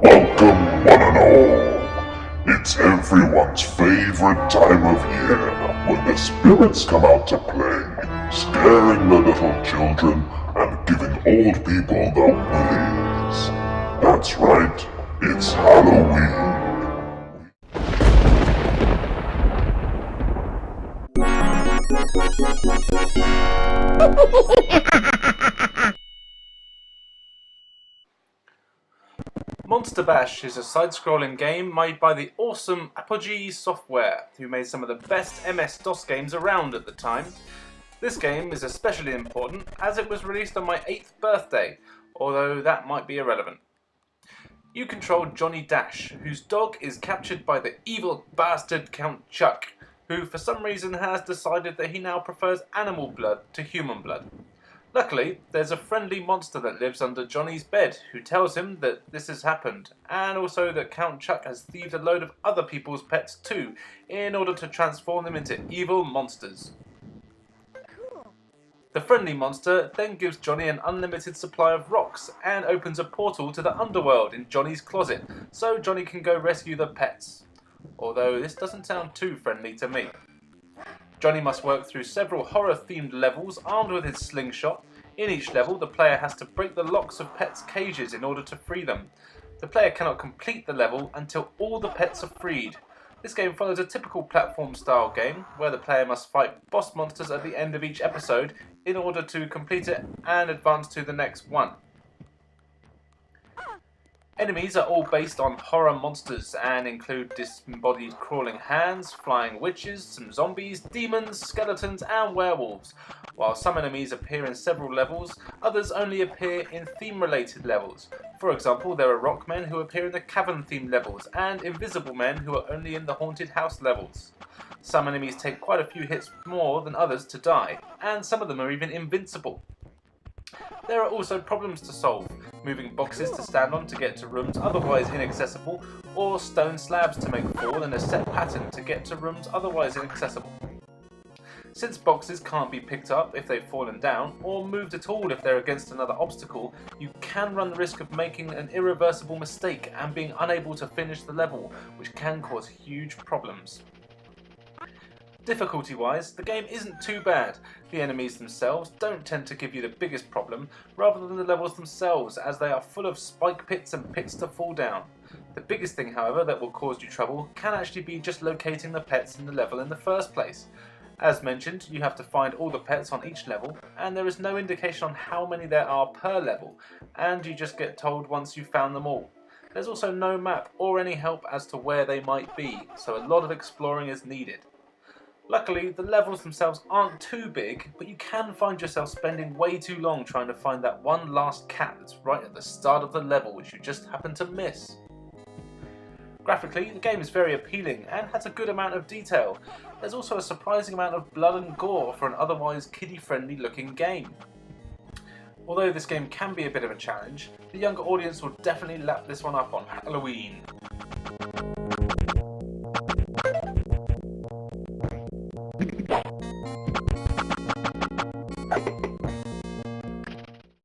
Welcome, one and all. It's everyone's favorite time of year when the spirits come out to play, scaring the little children and giving old people the willies. That's right, it's Halloween. Monster Bash is a side-scrolling game made by the awesome Apogee Software, who made some of the best MS-DOS games around at the time. This game is especially important as it was released on my 8th birthday, although that might be irrelevant. You control Johnny Dash, whose dog is captured by the evil bastard Count Chuck, who for some reason has decided that he now prefers animal blood to human blood. Luckily, there's a friendly monster that lives under Johnny's bed who tells him that this has happened, and also that Count Chuck has thieved a load of other people's pets too, in order to transform them into evil monsters. The friendly monster then gives Johnny an unlimited supply of rocks and opens a portal to the underworld in Johnny's closet, so Johnny can go rescue the pets. Although this doesn't sound too friendly to me. Johnny must work through several horror-themed levels armed with his slingshot. In each level, the player has to break the locks of pets' cages in order to free them. The player cannot complete the level until all the pets are freed. This game follows a typical platform-style game, where the player must fight boss monsters at the end of each episode in order to complete it and advance to the next one. Enemies are all based on horror monsters and include disembodied crawling hands, flying witches, some zombies, demons, skeletons and werewolves. While some enemies appear in several levels, others only appear in theme-related levels. For example, there are rock men who appear in the cavern-themed levels and invisible men who are only in the haunted house levels. Some enemies take quite a few hits more than others to die, and some of them are even invincible. There are also problems to solve, moving boxes to stand on to get to rooms otherwise inaccessible, or stone slabs to make fall in a set pattern to get to rooms otherwise inaccessible. Since boxes can't be picked up if they've fallen down, or moved at all if they're against another obstacle, you can run the risk of making an irreversible mistake and being unable to finish the level, which can cause huge problems. Difficulty-wise, the game isn't too bad. The enemies themselves don't tend to give you the biggest problem, rather than the levels themselves, as they are full of spike pits and pits to fall down. The biggest thing, however, that will cause you trouble can actually be just locating the pets in the level in the first place. As mentioned, you have to find all the pets on each level, and there is no indication on how many there are per level, and you just get told once you've found them all. There's also no map or any help as to where they might be, so a lot of exploring is needed. Luckily, the levels themselves aren't too big, but you can find yourself spending way too long trying to find that one last cat that's right at the start of the level which you just happen to miss. Graphically, the game is very appealing and has a good amount of detail. There's also a surprising amount of blood and gore for an otherwise kiddie-friendly looking game. Although this game can be a bit of a challenge, the younger audience will definitely lap this one up on Halloween.